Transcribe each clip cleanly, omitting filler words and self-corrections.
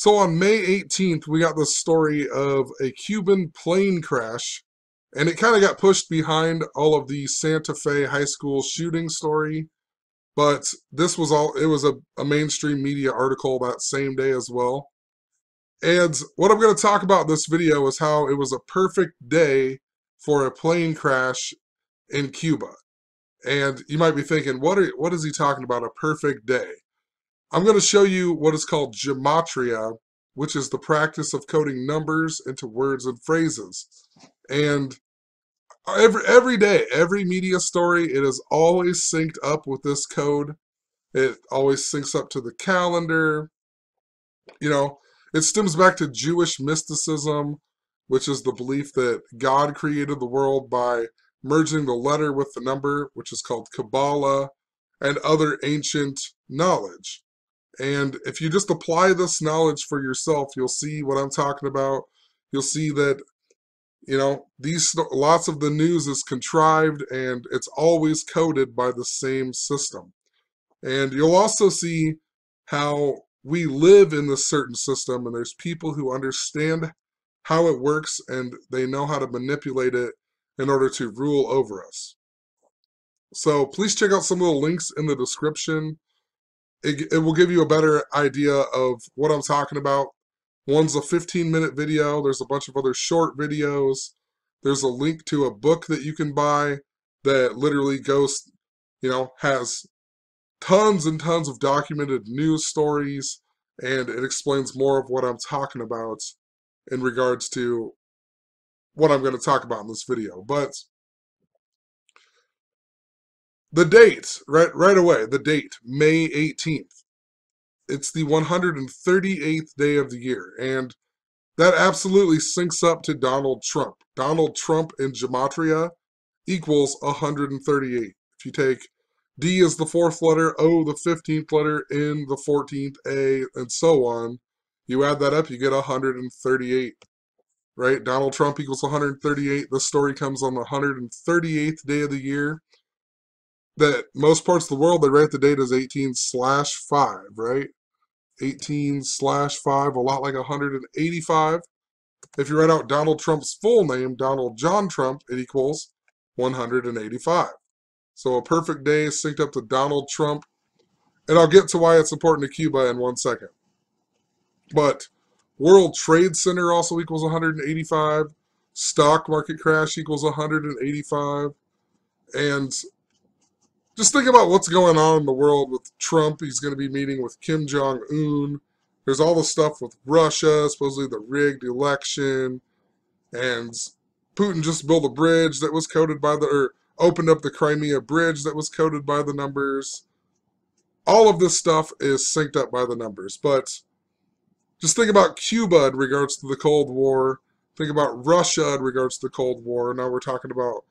So on May 18th, we got the story of a Cuban plane crash, and it kind of got pushed behind all of the Santa Fe high school shooting story. But this was it was a mainstream media article that same day as well. And what I'm going to talk about in this video is how it was a perfect day for a plane crash in Cuba. And you might be thinking, what is he talking about, a perfect day? I'm going to show you what is called gematria, which is the practice of coding numbers into words and phrases. And every day, every media story, it is always synced up with this code. It always syncs up to the calendar. You know, it stems back to Jewish mysticism, which is the belief that God created the world by merging the letter with the number, which is called Kabbalah, and other ancient knowledge. And if you just apply this knowledge for yourself, you'll see what I'm talking about. You'll see that, lots of the news is contrived and it's always coded by the same system. And you'll also see how we live in this certain system, and there's people who understand how it works and they know how to manipulate it in order to rule over us. So please check out some of the links in the description. It will give you a better idea of what I'm talking about. One's a 15-minute video. There's a bunch of other short videos. There's a link to a book that you can buy that literally has tons and tons of documented news stories, and it explains more of what I'm talking about in regards to what I'm going to talk about in this video. But the date, right away, the date, May 18th. It's the 138th day of the year, and that absolutely syncs up to Donald Trump. Donald Trump in gematria equals 138. If you take D as the 4th letter, O the 15th letter, N the 14th, A, and so on, you add that up, you get 138, right? Donald Trump equals 138. This story comes on the 138th day of the year. That most parts of the world, they write the date as 18/5, right? 18/5, a lot like 185. If you write out Donald Trump's full name, Donald John Trump, it equals 185. So a perfect day synced up to Donald Trump. And I'll get to why it's important to Cuba in 1 second. But World Trade Center also equals 185. Stock market crash equals 185. And just think about what's going on in the world with Trump. He's going to be meeting with Kim Jong-un. There's all the stuff with Russia, supposedly the rigged election. And Putin just built a bridge that was coded by opened up the Crimea bridge that was coded by the numbers. All of this stuff is synced up by the numbers. But just think about Cuba in regards to the Cold War. Think about Russia in regards to the Cold War. Now we're talking about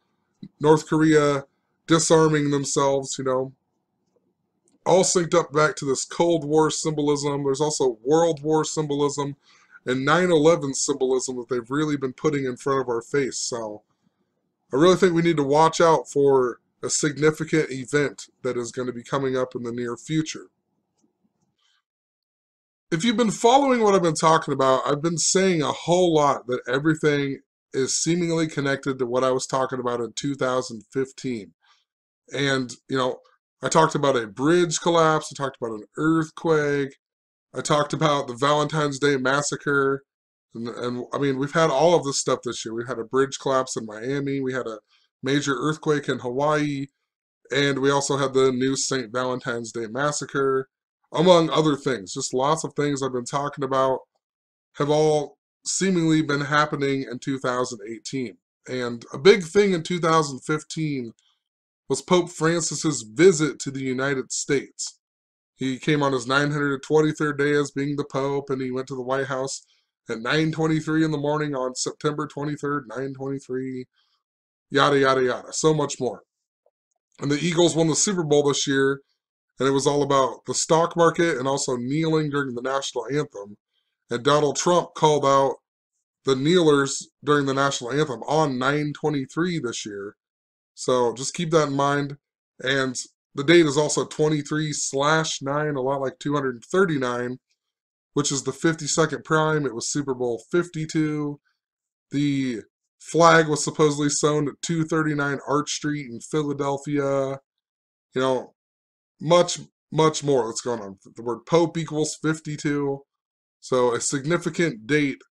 North Korea disarming themselves, all synced up back to this Cold War symbolism. There's also World War symbolism and 9/11 symbolism that they've really been putting in front of our face. So I really think we need to watch out for a significant event that is going to be coming up in the near future. If you've been following what I've been talking about, I've been saying a whole lot that everything is seemingly connected to what I was talking about in 2015. And, I talked about a bridge collapse, I talked about an earthquake, I talked about the Valentine's Day massacre, and I mean, we've had all of this stuff this year. We had a bridge collapse in Miami, we had a major earthquake in Hawaii, and we also had the new St. Valentine's Day massacre, among other things. Just lots of things I've been talking about have all seemingly been happening in 2018. And a big thing in 2015 was Pope Francis's visit to the United States. He came on his 923rd day as being the Pope, and he went to the White House at 9:23 in the morning on September 23rd, 9:23, yada, yada, yada, so much more. And the Eagles won the Super Bowl this year, and it was all about the stock market and also kneeling during the national anthem. And Donald Trump called out the kneelers during the national anthem on 9/23 this year. So just keep that in mind. And the date is also 23/9, a lot like 239. which is the 52nd prime. It was Super Bowl 52. The flag was supposedly sewn at 239 Arch Street in Philadelphia. You know, much, much more that's going on. The word Pope equals 52. So a significant date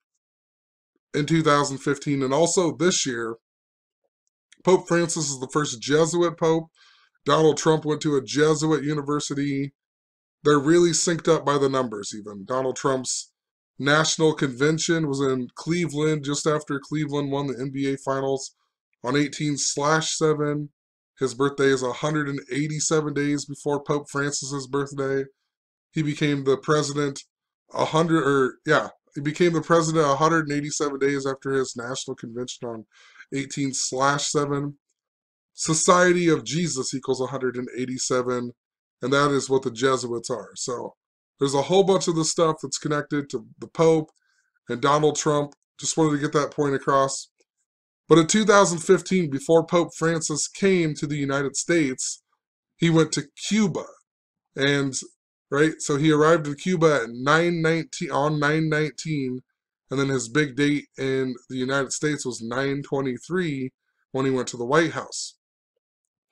in 2015. And also this year, Pope Francis is the first Jesuit Pope. Donald Trump went to a Jesuit university. They're really synced up by the numbers even. Donald Trump's national convention was in Cleveland just after Cleveland won the NBA Finals on 18/7. His birthday is 187 days before Pope Francis's birthday. He became the president he became the president 187 days after his national convention on 18/7. Society of Jesus equals 187, and that is what the Jesuits are. So there's a whole bunch of the stuff that's connected to the Pope and Donald Trump. Just wanted to get that point across. But in 2015, before Pope Francis came to the United States, he went to Cuba. And, right, so he arrived in Cuba at 9/19, and then his big date in the United States was 9/23 when he went to the White House.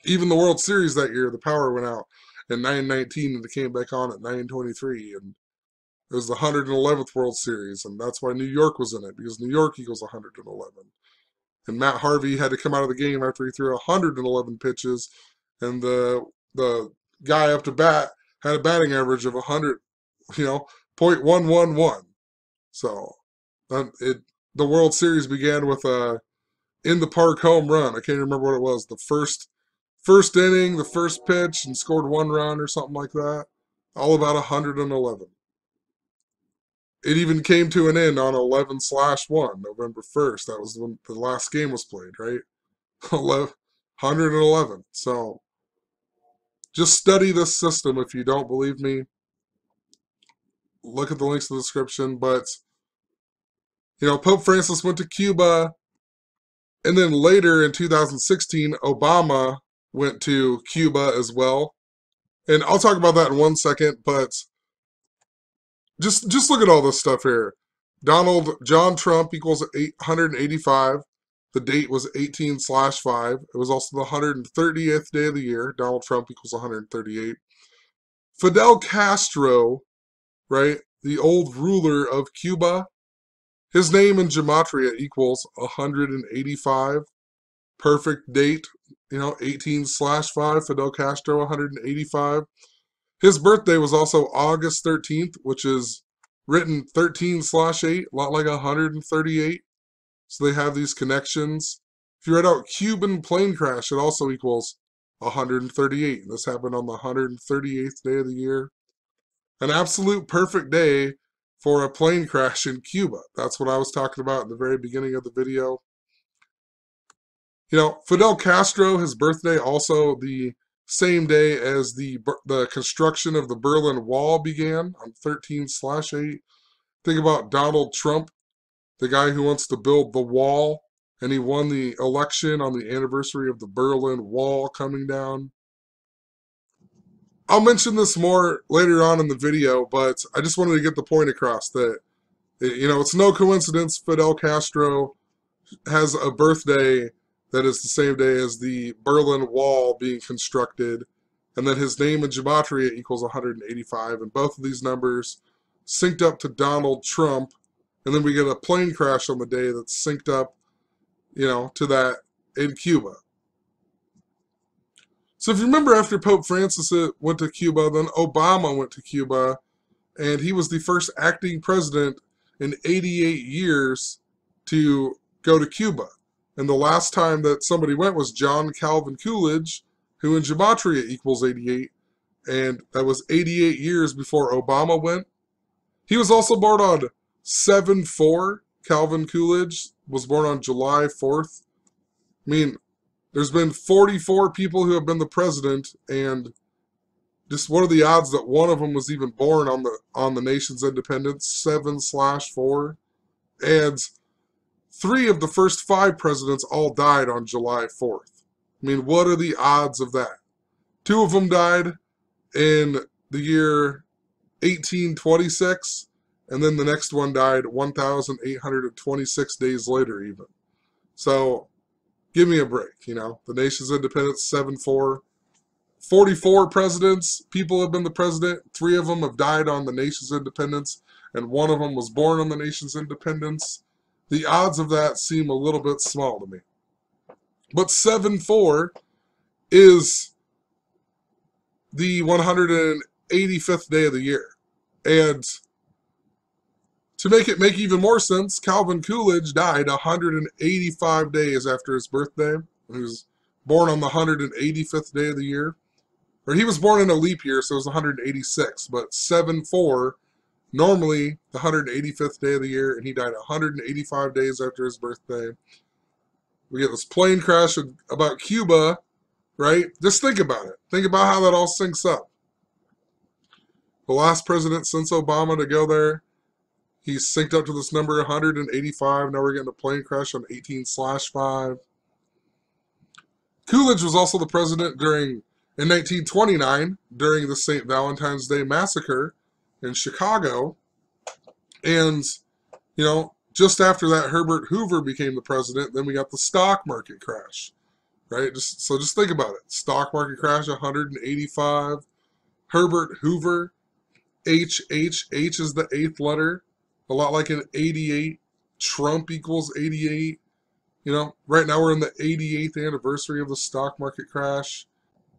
Even the World Series that year, the power went out at 9/19 and it came back on at 9/23. And it was the 111th World Series, and that's why New York was in it, because New York equals 111. And Matt Harvey had to come out of the game after he threw 111 pitches, and the guy up to bat had a batting average of 100, .111. So the World Series began with a in the park home run. I can't remember what it was. The first inning, the first pitch, and scored 1 run or something like that. All about 111. It even came to an end on 11/1, November 1st. That was when the last game was played, right? 111. So just study this system. If you don't believe me, look at the links in the description. But, Pope Francis went to Cuba, and then later in 2016, Obama went to Cuba as well. And I'll talk about that in 1 second, but just look at all this stuff here. John Trump equals 885. The date was 18/5. It was also the 130th day of the year. Donald Trump equals 138. Fidel Castro, right, the old ruler of Cuba, his name in gematria equals 185. Perfect date, 18/5, Fidel Castro, 185. His birthday was also August 13th, which is written 13/8, a lot like 138. So they have these connections. If you write out Cuban Plane Crash, it also equals 138. This happened on the 138th day of the year. An absolute perfect day for a plane crash in Cuba. That's what I was talking about at the very beginning of the video. Fidel Castro, his birthday also the same day as the construction of the Berlin Wall began on 13/8. Think about Donald Trump, the guy who wants to build the wall, and he won the election on the anniversary of the Berlin Wall coming down. I'll mention this more later on in the video, but I just wanted to get the point across that, it's no coincidence Fidel Castro has a birthday that is the same day as the Berlin Wall being constructed, and then his name in gematria equals 185, and both of these numbers synced up to Donald Trump, and then we get a plane crash on the day that's synced up, to that in Cuba. So if you remember, after Pope Francis went to Cuba, then Obama went to Cuba, and he was the first acting president in 88 years to go to Cuba. And the last time that somebody went was John Calvin Coolidge, who in gematria equals 88, and that was 88 years before Obama went. He was also born on 7/4. Calvin Coolidge was born on July 4th. I mean, there's been 44 people who have been the president, and just what are the odds that one of them was even born on the nation's independence? 7/4. And 3 of the first 5 presidents all died on July 4th. I mean, what are the odds of that? 2 of them died in the year 1826, And then the next one died 1,826 days later even. So give me a break, you know. The nation's independence, 7-4. 44 presidents, people have been the president. 3 of them have died on the nation's independence, and 1 of them was born on the nation's independence. The odds of that seem a little bit small to me. But 7-4 is the 185th day of the year. And to make it make even more sense, Calvin Coolidge died 185 days after his birthday. He was born on the 185th day of the year. Or he was born in a leap year, so it was 186. But 7-4, normally the 185th day of the year, and he died 185 days after his birthday. We get this plane crash about Cuba, right? Just think about it. Think about how that all syncs up. The last president since Obama to go there, he's synced up to this number 185. Now we're getting a plane crash on 18/5. Coolidge was also the president in 1929 during the St. Valentine's Day Massacre in Chicago. And, you know, just after that, Herbert Hoover became the president. Then we got the stock market crash, right? Just think about it. Stock market crash, 185. Herbert Hoover, H is the 8th letter. A lot like an 88. Trump equals 88. You know, right now we're in the 88th anniversary of the stock market crash.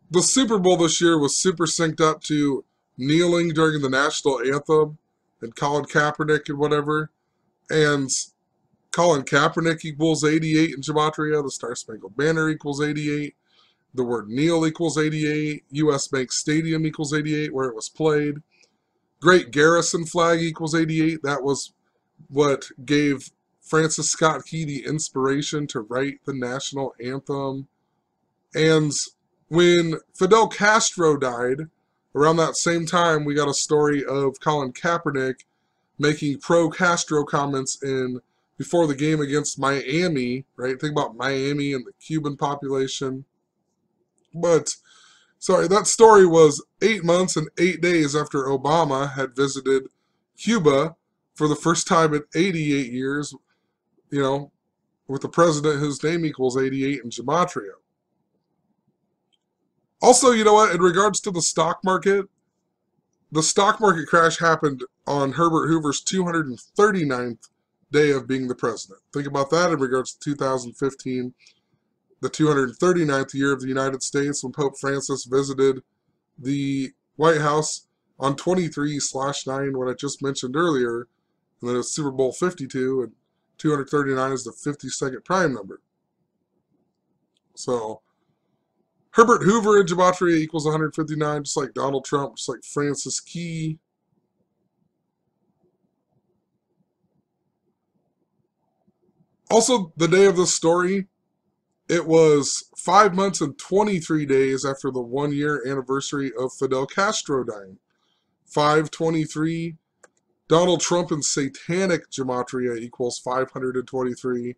The Super Bowl this year was super synced up to kneeling during the national anthem and Colin Kaepernick and whatever. And Colin Kaepernick equals 88 in gematria. The Star Spangled Banner equals 88. The word kneel equals 88. U.S. Bank Stadium equals 88 where it was played. Great Garrison flag equals 88. That was what gave Francis Scott Key the inspiration to write the national anthem. And when Fidel Castro died, around that same time, we got a story of Colin Kaepernick making pro-Castro comments before the game against Miami, right? Think about Miami and the Cuban population. But, sorry, that story was 8 months and 8 days after Obama had visited Cuba for the first time in 88 years, you know, with the president whose name equals 88 in gematria. Also, you know what, in regards to the stock market crash happened on Herbert Hoover's 239th day of being the president. Think about that in regards to 2015, the 239th year of the United States, when Pope Francis visited the White House on 23/9, what I just mentioned earlier, and then it's Super Bowl 52, and 239 is the 52nd prime number. So, Herbert Hoover in gematria equals 159, just like Donald Trump, just like Francis Key. Also, the day of this story, it was 5 months and 23 days after the 1-year anniversary of Fidel Castro dying. 523. Donald Trump in satanic gematria equals 523.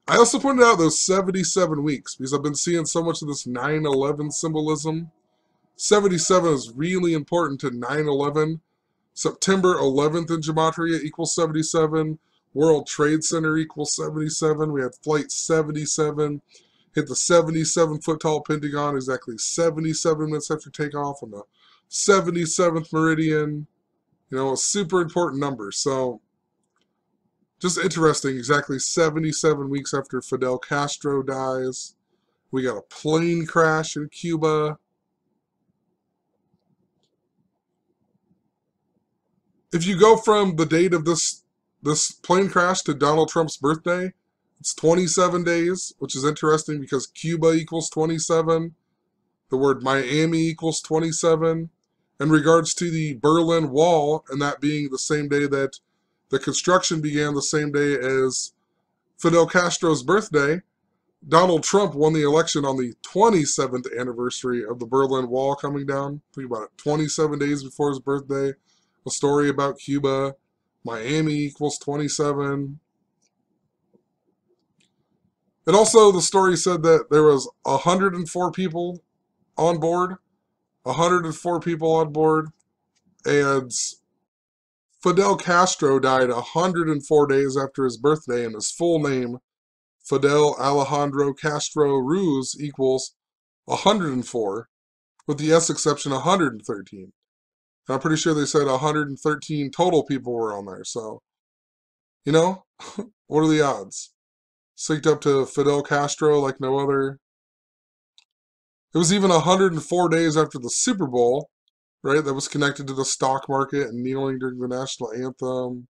I also pointed out those 77 weeks because I've been seeing so much of this 9/11 symbolism. 77 is really important to 9/11. September 11th in gematria equals 77. World Trade Center equals 77. We had Flight 77. Hit the 77-foot tall Pentagon exactly 77 minutes after takeoff on the 77th meridian. You know, a super important number. So, just interesting, exactly 77 weeks after Fidel Castro dies. We got a plane crash in Cuba. If you go from the date of this plane crash to Donald Trump's birthday, it's 27 days, which is interesting because Cuba equals 27. The word Miami equals 27. In regards to the Berlin Wall, and that being the same day that the construction began, the same day as Fidel Castro's birthday, Donald Trump won the election on the 27th anniversary of the Berlin Wall coming down. Think about it, 27 days before his birthday. A story about Cuba. Miami equals 27. And also the story said that there was 104 people on board. 104 people on board. And Fidel Castro died 104 days after his birthday, and his full name, Fidel Alejandro Castro Ruz, equals 104, with the S exception 113. And I'm pretty sure they said 113 total people were on there, so, you know, what are the odds? Synced up to Fidel Castro like no other. It was even 104 days after the Super Bowl, right? That was connected to the stock market and kneeling during the national anthem.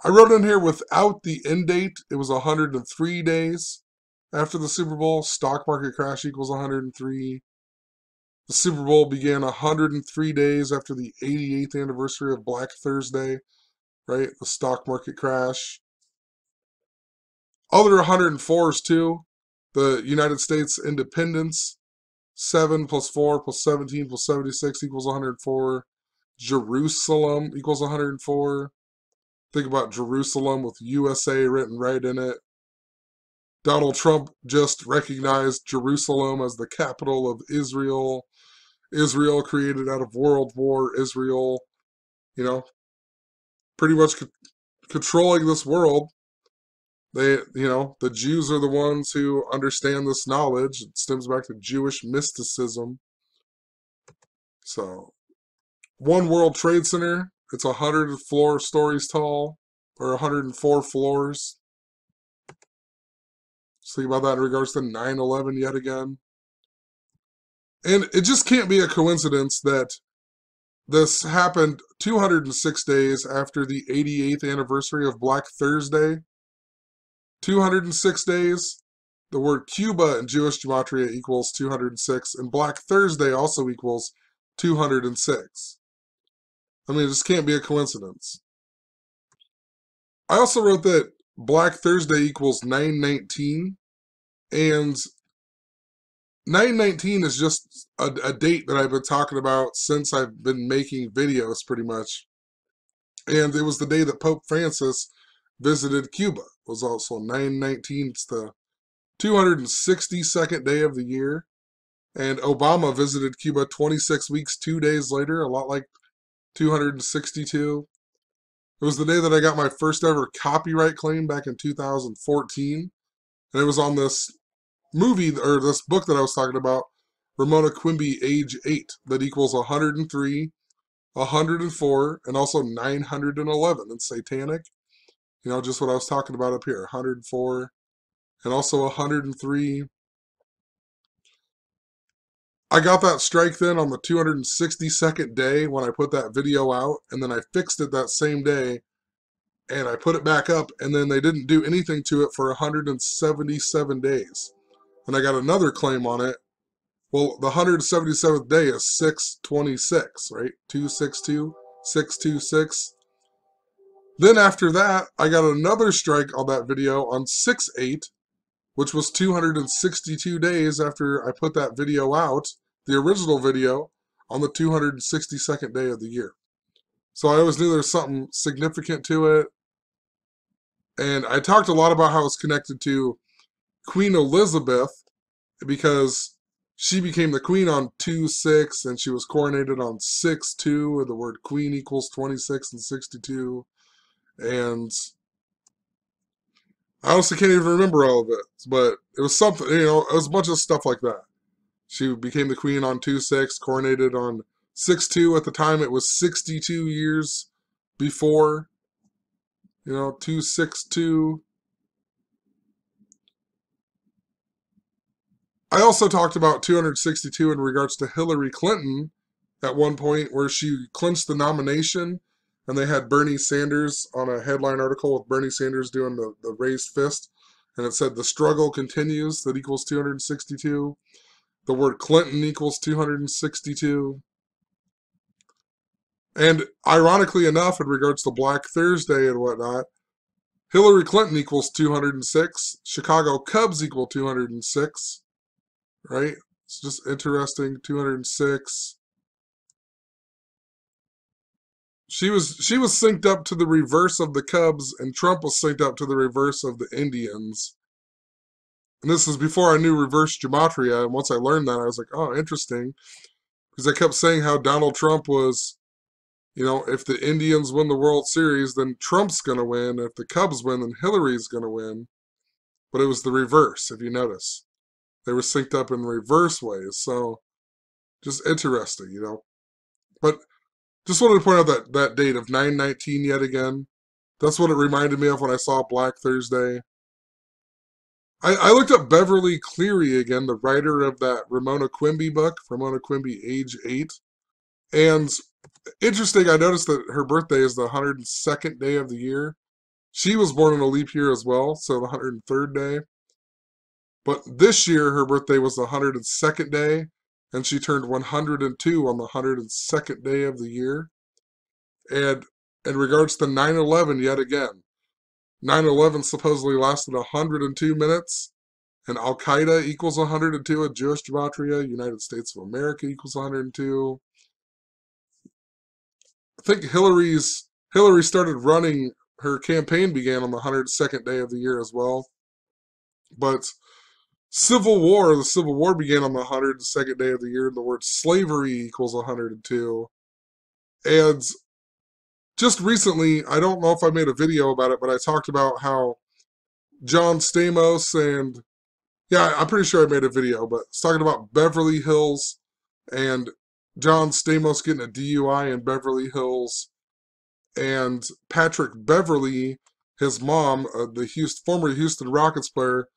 I wrote in here without the end date, it was 103 days after the Super Bowl. Stock market crash equals 103. The Super Bowl began 103 days after the 88th anniversary of Black Thursday, right? The stock market crash. Other 104s too. The United States independence, 7 plus 4 plus 17 plus 76 equals 104. Jerusalem equals 104. Think about Jerusalem with USA written right in it. Donald Trump just recognized Jerusalem as the capital of Israel. Israel created out of World War Israel. You know, pretty much controlling this world. The Jews are the ones who understand this knowledge. It stems back to Jewish mysticism. So, One World Trade Center, it's 100 stories tall, or 104 floors. Just think about that in regards to 9/11 yet again. And it just can't be a coincidence that this happened 206 days after the 88th anniversary of Black Thursday. 206 days. The word Cuba in Jewish gematria equals 206, and Black Thursday also equals 206. I mean, it just can't be a coincidence. I also wrote that Black Thursday equals 9/19, and 9/19 is just a date that I've been talking about since I've been making videos, pretty much. And it was the day that Pope Francis visited Cuba. It was also 9/19. It's the 262nd day of the year. And Obama visited Cuba 26 weeks, 2 days later, a lot like 262. It was the day that I got my first ever copyright claim back in 2014. And it was on this movie, or this book that I was talking about, Ramona Quimby, Age 8, that equals 103, 104, and also 911. It's satanic. You know, just what I was talking about up here, 104, and also 103. I got that strike then on the 262nd day when I put that video out, and then I fixed it that same day, and I put it back up, and then they didn't do anything to it for 177 days. And I got another claim on it. Well, the 177th day is 6/26, right? 262, 626. Then after that, I got another strike on that video on 6/8, which was 262 days after I put that video out, the original video, on the 262nd day of the year. So I always knew there was something significant to it. And I talked a lot about how it's connected to Queen Elizabeth, because she became the queen on 2/6, and she was coronated on 6/2, and the word queen equals 26 and 62. And I honestly can't even remember all of it, but it was something, it was a bunch of stuff like that. She became the queen on 2/6, coronated on 6/2. At the time, it was 62 years before, 262. I also talked about 262 in regards to Hillary Clinton at one point, where she clinched the nomination, and they had Bernie Sanders on a headline article with Bernie Sanders doing the raised fist, and it said the struggle continues, that equals 262. The word Clinton equals 262. And ironically enough, in regards to Black Thursday and whatnot, Hillary Clinton equals 206. Chicago Cubs equal 206. Right? It's just interesting. 206. She was synced up to the reverse of the Cubs, and Trump was synced up to the reverse of the Indians. And this is before I knew reverse gematria. And once I learned that, I was like, oh, interesting. Because I kept saying how Donald Trump was You know, if the Indians win the World Series, then Trump's going to win. If the Cubs win, then Hillary's going to win. But it was the reverse, if you notice. They were synced up in reverse ways. So, just interesting, you know. But just wanted to point out that date of 9/19 yet again. That's what it reminded me of when I saw Black Thursday. I looked up Beverly Cleary again, the writer of that Ramona Quimby book, Ramona Quimby, Age 8. And interesting, I noticed that her birthday is the 102nd day of the year. She was born in a leap year as well, so the 103rd day. But this year, her birthday was the 102nd day, and she turned 102 on the 102nd day of the year. And in regards to 9/11, yet again, 9/11 supposedly lasted 102 minutes, and Al Qaeda equals 102 at Jewish gematria, United States of America equals 102. I think Hillary started running, her campaign began on the 102nd day of the year as well. But the Civil War began on the 102nd day of the year. The word slavery equals 102. And just recently, I don't know if I made a video about it, but I talked about how John Stamos and, yeah, I'm pretty sure I made a video, but it's talking about Beverly Hills and John Stamos getting a DUI in Beverly Hills, and Patrick Beverly, his mom, the former Houston Rockets player,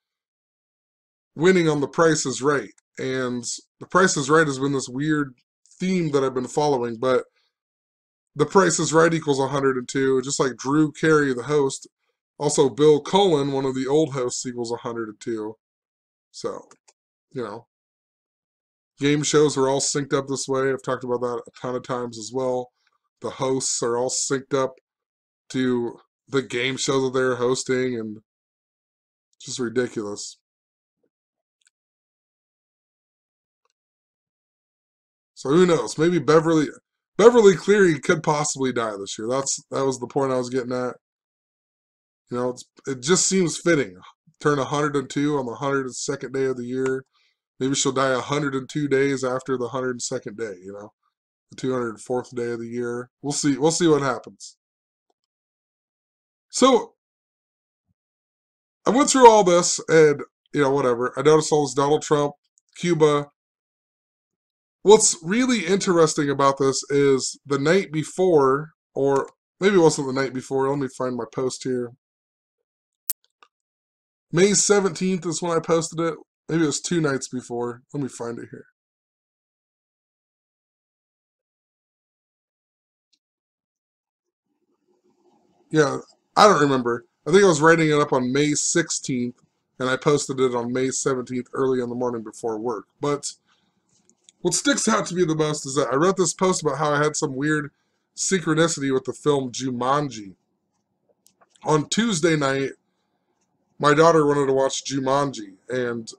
winning on The Price is Right. And The Price is Right has been this weird theme that I've been following, but The Price is Right equals 102, just like Drew Carey, the host. Also, Bill Cullen, one of the old hosts, equals 102. So, you know, game shows are all synced up this way. I've talked about that a ton of times as well. The hosts are all synced up to the game show that they're hosting, and just ridiculous. So who knows? Maybe Beverly Cleary could possibly die this year. That was the point I was getting at. You know, it just seems fitting. Turn 102 on the 102nd day of the year. Maybe she'll die 102 days after the 102nd day. You know, the 204th day of the year. We'll see. We'll see what happens. So I went through all this, and you know, whatever. I noticed all this Donald Trump, Cuba. What's really interesting about this is the night before, or maybe it wasn't the night before. Let me find my post here. May 17th is when I posted it. Maybe it was 2 nights before. Let me find it here. Yeah, I don't remember. I think I was writing it up on May 16th, and I posted it on May 17th early in the morning before work. But what sticks out to me the most is that I wrote this post about how I had some weird synchronicity with the film Jumanji. On Tuesday night, my daughter wanted to watch Jumanji, and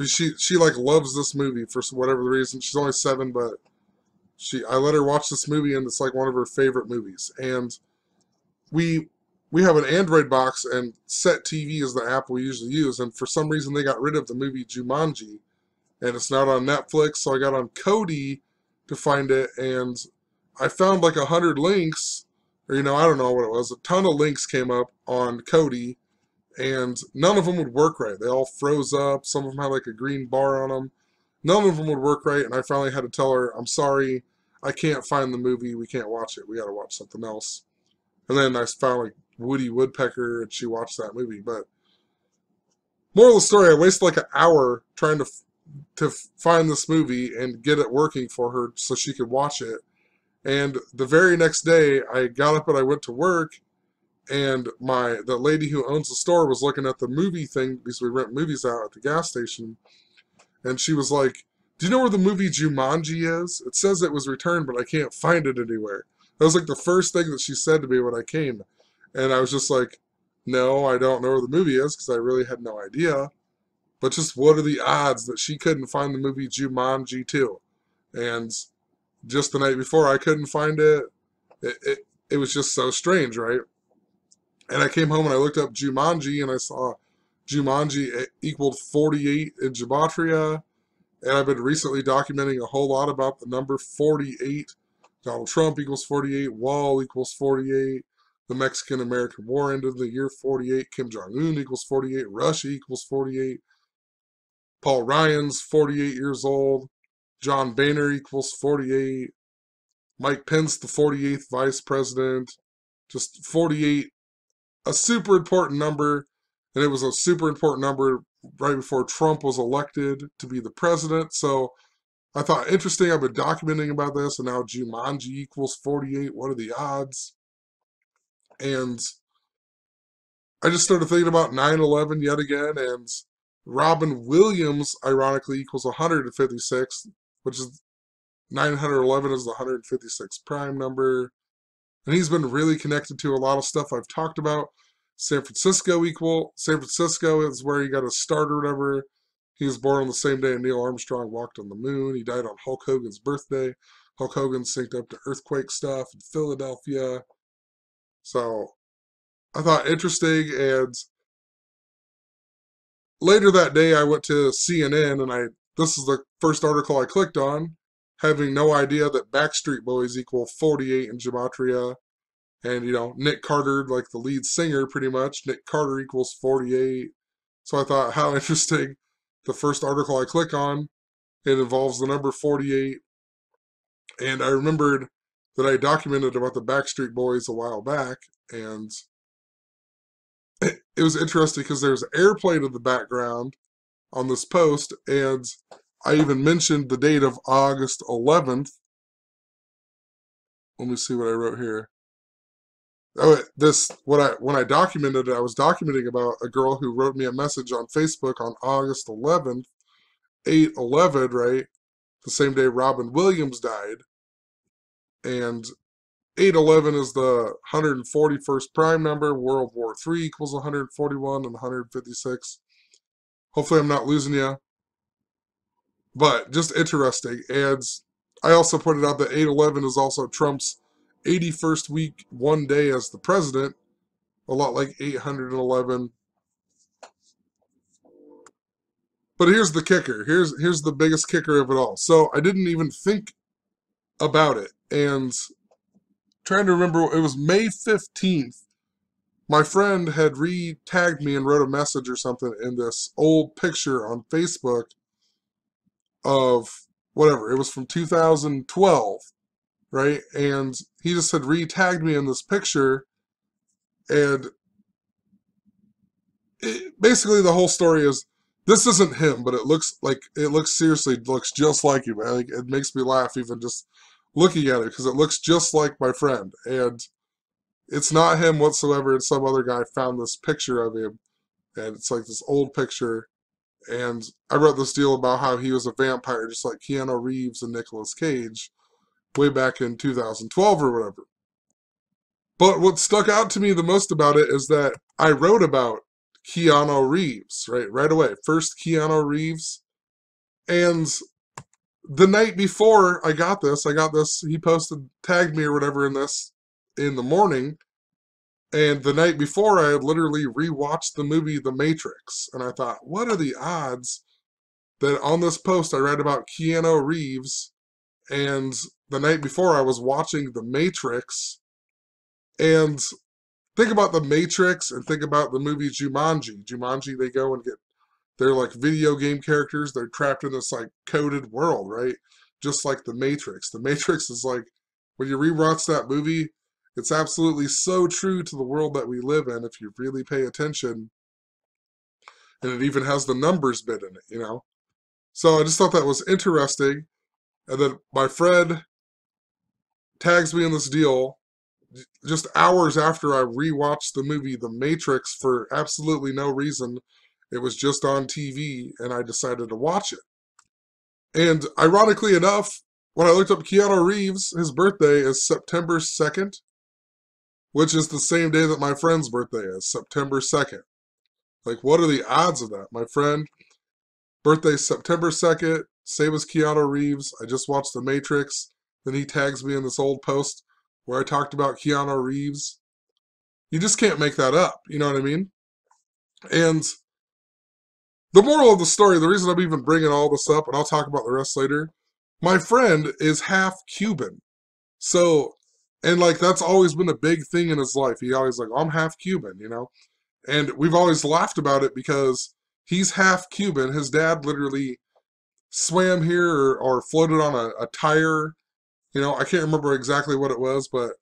she like loves this movie for whatever the reason. She's only 7, but I let her watch this movie, and it's like one of her favorite movies. And we we have an Android box, and Set TV is the app we usually use. And for some reason, they got rid of the movie Jumanji, and it's not on Netflix. So I got on Kodi to find it, and I found like 100 links, or I don't know what it was. A ton of links came up on Kodi, and none of them would work right. They all froze up. Some of them had like a green bar on them. None of them would work right, and I finally had to tell her, I'm sorry, I can't find the movie. We can't watch it. We got to watch something else. And then I found like Woody Woodpecker, and she watched that movie. But moral of the story, I wasted like an hour trying to find this movie and get it working for her so she could watch it. And the very next day, I got up and I went to work, and the lady who owns the store was looking at the movie thing because we rent movies out at the gas station, and she was like, "Do you know where the movie Jumanji is? It says it was returned, but I can't find it anywhere." That was like the first thing that she said to me when I came, and I was just like, "No, I don't know where the movie is," because I really had no idea. But just what are the odds that she couldn't find the movie Jumanji too? And just the night before, I couldn't find it. It was just so strange, right? And I came home and I looked up Jumanji, and I saw Jumanji equaled 48 in gematria. And I've been recently documenting a whole lot about the number 48. Donald Trump equals 48. Wall equals 48. The Mexican-American War ended in the year 48. Kim Jong-un equals 48. Russia equals 48. Paul Ryan's 48 years old. John Boehner equals 48. Mike Pence, the 48th vice president. Just 48, a super important number. And it was a super important number right before Trump was elected to be the president. So I thought, interesting, I've been documenting about this, and now Jumanji equals 48. What are the odds? And I just started thinking about 9/11 yet again, and Robin Williams, ironically, equals 156, which is 911 is the 156th prime number. And he's been really connected to a lot of stuff I've talked about. San Francisco is where he got his start or whatever. He was born on the same day Neil Armstrong walked on the moon. He died on Hulk Hogan's birthday. Hulk Hogan synced up to earthquake stuff in Philadelphia. So I thought interesting, and later that day I went to CNN, and this is the first article I clicked on, having no idea that Backstreet Boys equal 48 in gematria. And, Nick Carter, like the lead singer, pretty much, Nick Carter equals 48. So I thought, how interesting. The first article I click on, it involves the number 48. And I remembered that I documented about the Backstreet Boys a while back. And it was interesting because there's an airplane in the background on this post. And I even mentioned the date of August 11th. Let me see what I wrote here. When I documented it, I was documenting about a girl who wrote me a message on Facebook on August 11th, 8/11, right? The same day Robin Williams died. And 8/11 is the 141st prime number. World War III equals 141 and 156. Hopefully I'm not losing you. But just interesting. And I also pointed out that 8/11 is also Trump's 81st week, one day as the president. A lot like 811. But here's the kicker. Here's the biggest kicker of it all. So I didn't even think about it. And trying to remember, it was May 15th. My friend had re-tagged me and wrote a message or something in this old picture on Facebook of whatever. It was from 2012, right? And he just had re-tagged me in this picture. And basically the whole story is, this isn't him, but it seriously looks just like him. Like, it makes me laugh even just looking at it, because it looks just like my friend. And it's not him whatsoever. It's some other guy found this picture of him, and it's like this old picture. And I wrote this deal about how he was a vampire, just like Keanu Reeves and Nicolas Cage, way back in 2012 or whatever. But what stuck out to me the most about it is that I wrote about Keanu Reeves, right away. First Keanu Reeves. And the night before I got this, he posted, tagged me or whatever in this in the morning. And the night before, I had literally rewatched the movie The Matrix. And I thought, what are the odds that on this post I read about Keanu Reeves, and the night before I was watching The Matrix. And think about The Matrix and think about the movie Jumanji. Jumanji, they go and they're like video game characters. They're trapped in this like coded world, right? Just like The Matrix. The Matrix is like, when you rewatch that movie, it's absolutely so true to the world that we live in if you really pay attention. And it even has the numbers bit in it, So I just thought that was interesting. And then my friend tags me in this deal just hours after I rewatched the movie The Matrix for absolutely no reason. It was just on TV, and I decided to watch it. And ironically enough, when I looked up Keanu Reeves, his birthday is September 2nd, which is the same day that my friend's birthday is, September 2nd. Like, what are the odds of that? My friend, birthday September 2nd, same as Keanu Reeves. I just watched The Matrix. Then he tags me in this old post where I talked about Keanu Reeves. You just can't make that up, you know what I mean? And the moral of the story, the reason I'm even bringing all this up, and I'll talk about the rest later, my friend is half Cuban. So, and like that's always been a big thing in his life. He always like, I'm half Cuban, you know? And we've always laughed about it because he's half Cuban. His dad literally swam here or floated on a tire. You know, I can't remember exactly what it was, but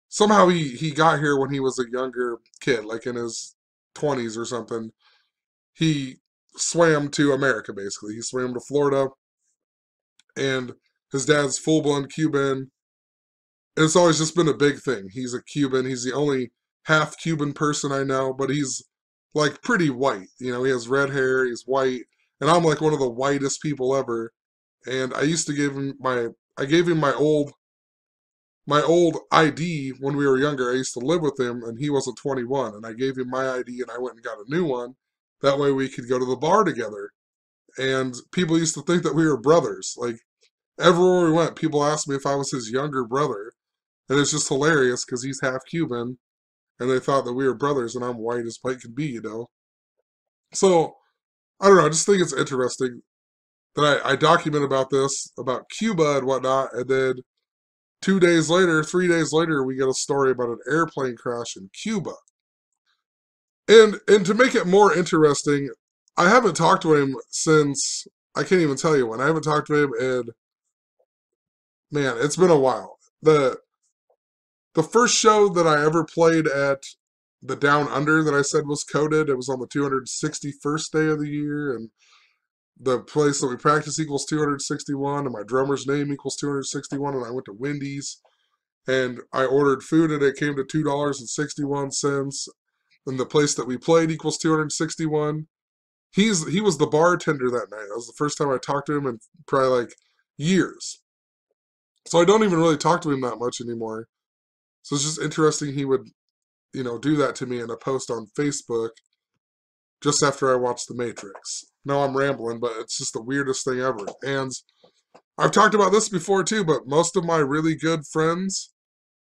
somehow he got here when he was a younger kid, like in his 20s or something. He swam to America, basically. He swam to Florida, and his dad's full-blown Cuban. It's always just been a big thing. He's a Cuban. He's the only half Cuban person I know, but he's like pretty white. You know, he has red hair, he's white, and I'm like one of the whitest people ever. And I used to give him I gave him my old ID when we were younger. I used to live with him, and he wasn't 21, and I gave him my ID, and I went and got a new one. That way we could go to the bar together. And people used to think that we were brothers. Like, everywhere we went, people asked me if I was his younger brother. And it's just hilarious because he's half Cuban, and they thought that we were brothers, and I'm white as white can be, you know? So, I don't know, I just think it's interesting that I document about this, about Cuba and whatnot, and then 2 days later, 3 days later, we get a story about an airplane crash in Cuba. And to make it more interesting, I haven't talked to him since, I can't even tell you when. I haven't talked to him in, man, it's been a while. The first show that I ever played at the Down Under that I said was coded, it was on the 261st day of the year, and the place that we practice equals 261, and my drummer's name equals 261, and I went to Wendy's, and I ordered food, and it came to $2.61, and the place that we played equals 261. He was the bartender that night. That was the first time I talked to him in probably like years. So I don't even really talk to him that much anymore. So it's just interesting he would, you know, do that to me in a post on Facebook just after I watched The Matrix. No, I'm rambling, but it's just the weirdest thing ever. And I've talked about this before too, but most of my really good friends,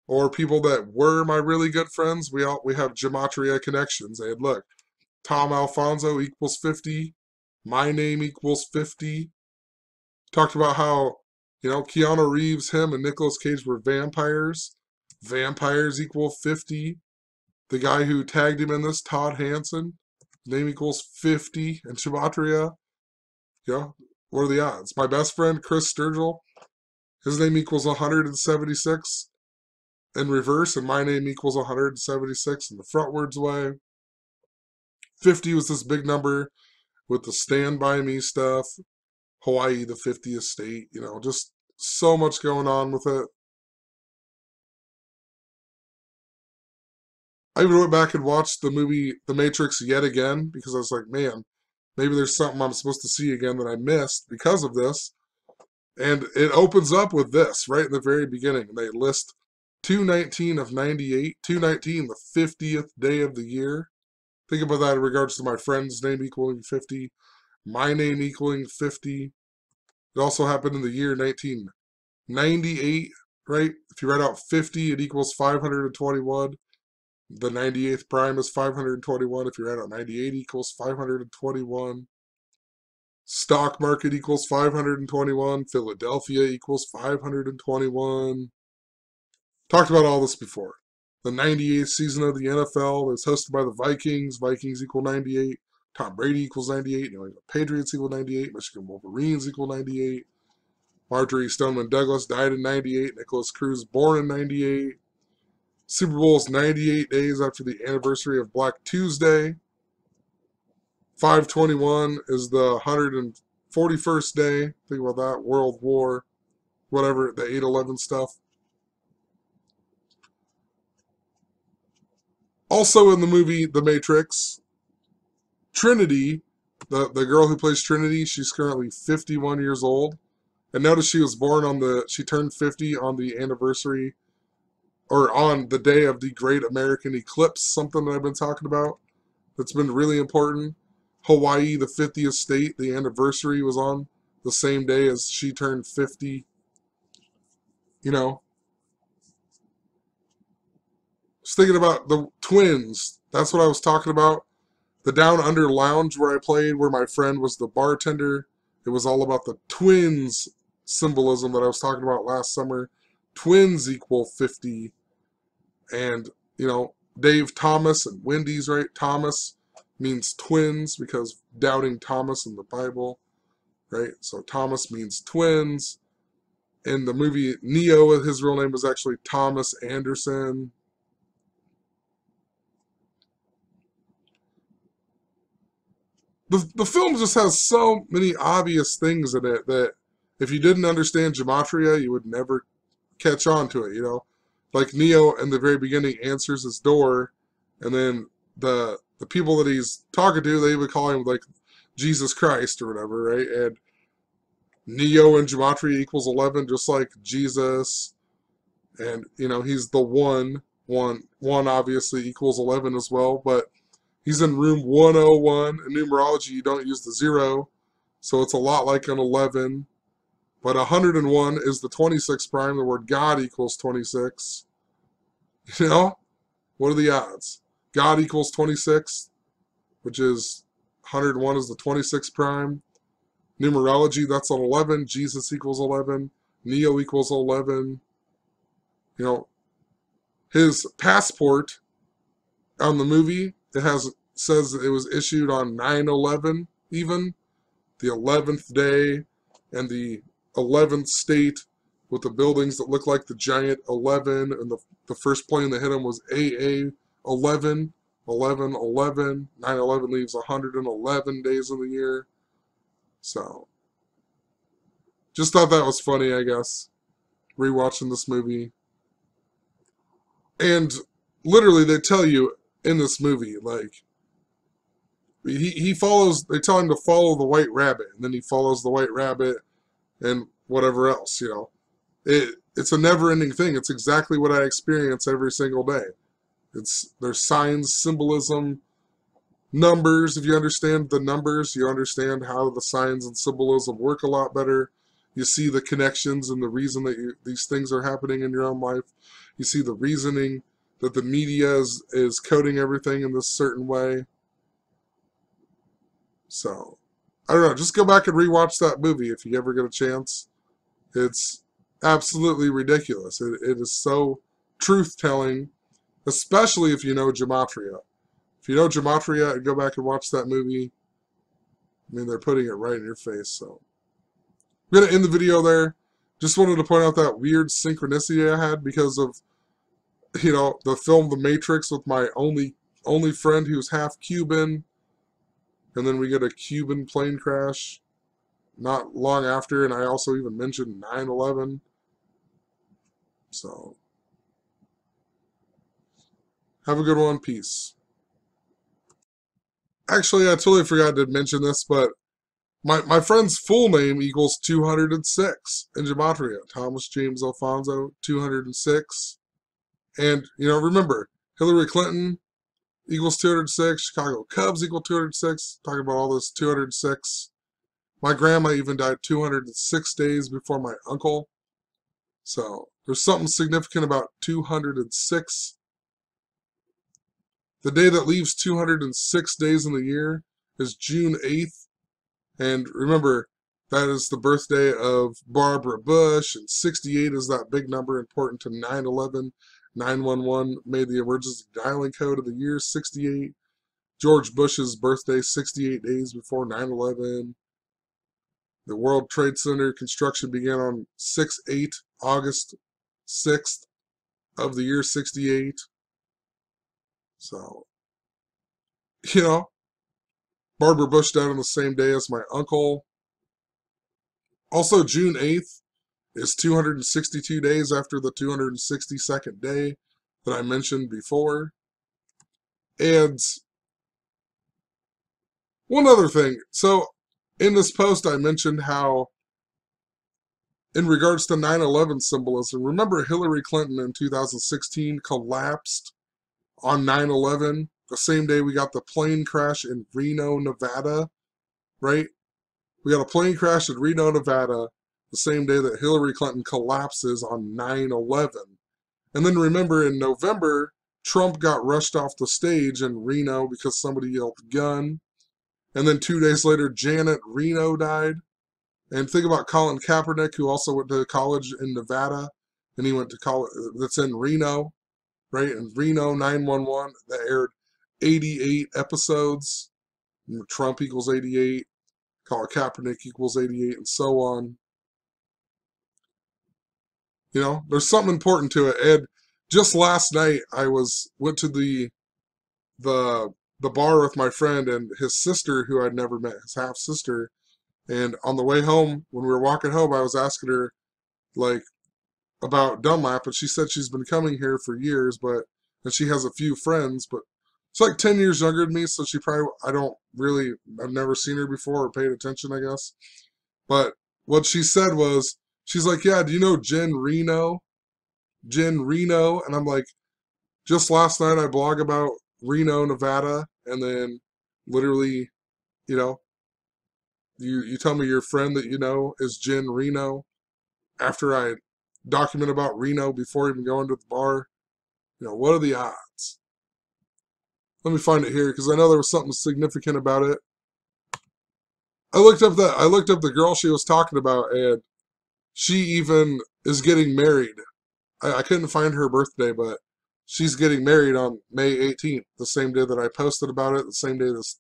or people that were my really good friends, we have gematria connections. And look, Tom Alfonso equals 50. My name equals 50. Talked about how, you know, Keanu Reeves, him, and Nicolas Cage were vampires. Vampires equal 50. The guy who tagged him in this, Todd Hansen, name equals 50. And gematria, yeah, what are the odds? My best friend, Chris Sturgill, his name equals 176 in reverse, and my name equals 176 in the frontwards way. 50 was this big number with the Stand By Me stuff. Hawaii, the 50th state, you know, just so much going on with it. I even went back and watched the movie The Matrix yet again because I was like, man, maybe there's something I'm supposed to see again that I missed because of this. And it opens up with this right in the very beginning. They list 219 of 98, 219, the 50th day of the year. Think about that in regards to my friend's name equaling 50, my name equaling 50. It also happened in the year 1998, right? If you write out 50, it equals 521. The 98th prime is 521. If you write out 98 equals 521. Stock market equals 521. Philadelphia equals 521. Talked about all this before. The 98th season of the NFL is hosted by the Vikings. Vikings equal 98. Tom Brady equals 98. New England Patriots equal 98. Michigan Wolverines equal 98. Marjorie Stoneman Douglas died in 98. Nicholas Cruz born in 98. Super Bowl is 98 days after the anniversary of Black Tuesday. 521 is the 141st day. Think about that. World War, whatever, the 8/11 stuff. Also in the movie The Matrix, Trinity, the girl who plays Trinity, she's currently 51 years old. And notice she was born she turned 50 on the anniversary, or on the day of the Great American Eclipse, something that I've been talking about that's been really important. Hawaii, the 50th state, the anniversary was on the same day as she turned 50. You know, just thinking about the twins. That's what I was talking about. The Down Under Lounge where I played, where my friend was the bartender. It was all about the twins symbolism that I was talking about last summer. twins equal 50. And, Dave Thomas and Wendy's, right? Thomas means twins because doubting Thomas in the Bible, right? So Thomas means twins. In the movie Neo, his real name was actually Thomas Anderson. The film just has so many obvious things in it that if you didn't understand gematria, you would never catch on to it, Like Neo in the very beginning answers his door, and then the people that he's talking to, they would call him like Jesus Christ or whatever, right? And Neo in gematria equals 11, just like Jesus. And, he's the one. One obviously equals 11 as well, but he's in room 101. In numerology, you don't use the 0, so it's a lot like an 11. But 101 is the 26 prime. The word God equals 26. What are the odds? God equals 26, which is 101 is the 26 prime. Numerology, that's an 11. Jesus equals 11. Neo equals 11. His passport on the movie, says that it was issued on 9/11 even, the 11th day, and the 11th state with the buildings that look like the giant 11, and the first plane that hit him was AA 11, 11, 11. 9/11 leaves 111 days in the year. So, just thought that was funny, I guess, rewatching this movie. And literally, they tell you in this movie, like, he follows, they tell him to follow the white rabbit, and then he follows the white rabbit and whatever else, It's a never-ending thing. It's exactly what I experience every single day. There's signs, symbolism, numbers. If you understand the numbers, you understand how the signs and symbolism work a lot better. You see the connections and the reason that these things are happening in your own life. You see the reasoning that the media is coding everything in this certain way. So, I don't know. Just go back and rewatch that movie if you ever get a chance. It's absolutely ridiculous. It is so truth-telling, especially if you know gematria. If you know gematria, go back and watch that movie. I mean, they're putting it right in your face. So, I'm going to end the video there. Just wanted to point out that weird synchronicity I had because of, the film The Matrix with my only friend who's half Cuban. And then we get a Cuban plane crash not long after, and I also even mentioned 9/11. So, have a good one. Peace. Actually, I totally forgot to mention this, but my friend's full name equals 206 in gematria. Thomas James Alfonso, 206. And, remember, Hillary Clinton equals 206. Chicago Cubs equal 206. Talking about all this 206. My grandma even died 206 days before my uncle. So there's something significant about 206. The day that leaves 206 days in the year is June 8th. And remember, that is the birthday of Barbara Bush. And 68 is that big number important to 9/11. 911 made the emergency dialing code of the year 68. George Bush's birthday 68 days before 9/11. The World Trade Center construction began on August 6th of the year 68. So, Barbara Bush died on the same day as my uncle. Also, June 8th is 262 days after the 262nd day that I mentioned before. And one other thing. So, in this post, I mentioned how, in regards to 9/11 symbolism, remember Hillary Clinton in 2016 collapsed on 9/11, the same day we got the plane crash in Reno, Nevada, right? We got a plane crash in Reno, Nevada, the same day that Hillary Clinton collapses on 9/11. And then remember in November, Trump got rushed off the stage in Reno because somebody yelled gun. And then 2 days later, Janet Reno died. And think about Colin Kaepernick, who also went to college in Nevada. and he went to college. That's in Reno, right? In Reno 911, that aired 88 episodes. Trump equals 88. Colin Kaepernick equals 88, and so on. You know, there's something important to it. And just last night, went to the the bar with my friend and his sister, who I'd never met, his half sister. And on the way home, when we were walking home, I was asking her like about Dunlap, and she said she's been coming here for years, and she has a few friends, but it's like 10 years younger than me, so she probably, I've never seen her before or paid attention, I guess. But what she said was, she's like, yeah, do you know Jen Reno? Jen Reno? And I'm like, just last night I blog about Reno, Nevada, and then literally, you know, you tell me your friend that you know is Jen Reno after I document about Reno before even going to the bar. You know, what are the odds? Let me find it here because I know there was something significant about it. I looked up the girl she was talking about, and she even is getting married. I couldn't find her birthday, but she's getting married on May 18th, the same day that I posted about it, the same day this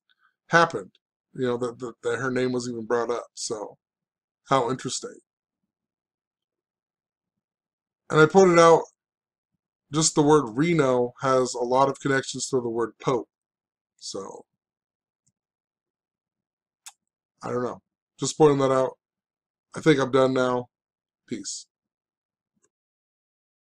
happened. You know, that her name was even brought up. So, how interesting. And I pointed out just the word Reno has a lot of connections to the word Pope. So, I don't know. Just pointing that out. I think I'm done now. Peace.